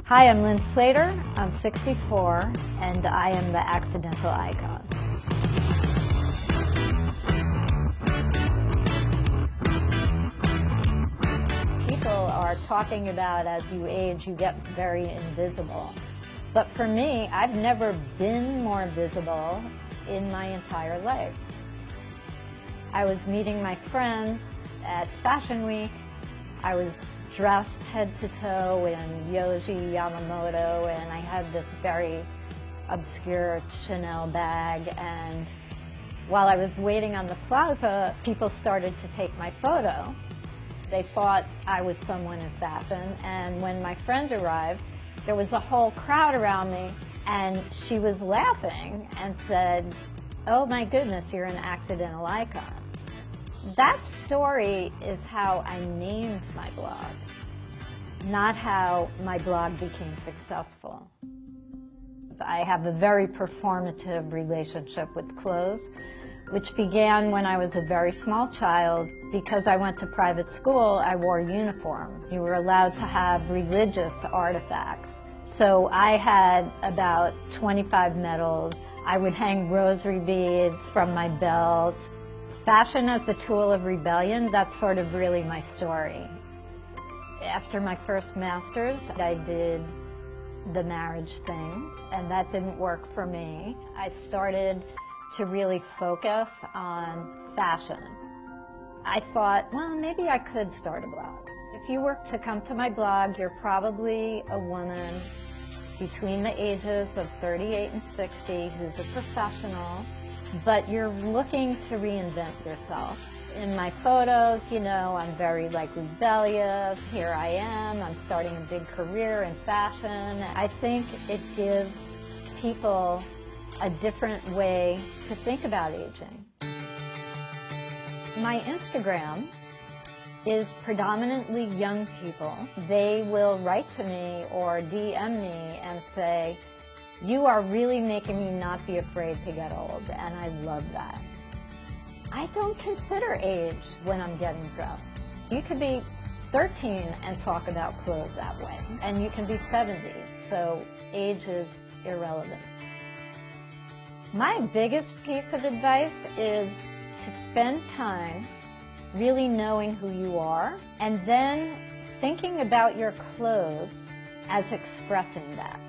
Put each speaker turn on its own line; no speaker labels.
Hi, I'm Lynn Slater. I'm 64, and I am the accidental icon. People are talking about as you age, you get very invisible. But for me, I've never been more visible in my entire life. I was meeting my friend at Fashion Week. I was dressed head to toe in Yohji Yamamoto, and I had this very obscure Chanel bag. And while I was waiting on the plaza, people started to take my photo. They thought I was someone in fashion, and when my friend arrived, there was a whole crowd around me, and she was laughing and said, "Oh my goodness, you're an accidental icon." That story is how I named my blog, not how my blog became successful. I have a very performative relationship with clothes, which began when I was a very small child. Because I went to private school, I wore uniforms. You were allowed to have religious artifacts. So I had about 25 medals. I would hang rosary beads from my belt. Fashion as the tool of rebellion, that's sort of really my story. After my first master's, I did the marriage thing, and that didn't work for me. I started to really focus on fashion. I thought, well, maybe I could start a blog. If you were to come to my blog, you're probably a woman between the ages of 38 and 60 who's a professional, but you're looking to reinvent yourself. In my photos, you know, I'm very rebellious. Here I am, I'm starting a big career in fashion. I think it gives people a different way to think about aging. My Instagram is predominantly young people. They will write to me or DM me and say, "You are really making me not be afraid to get old," and I love that. I don't consider age when I'm getting dressed. You could be 13 and talk about clothes that way, and you can be 70, so age is irrelevant. My biggest piece of advice is to spend time really knowing who you are, and then thinking about your clothes as expressing that.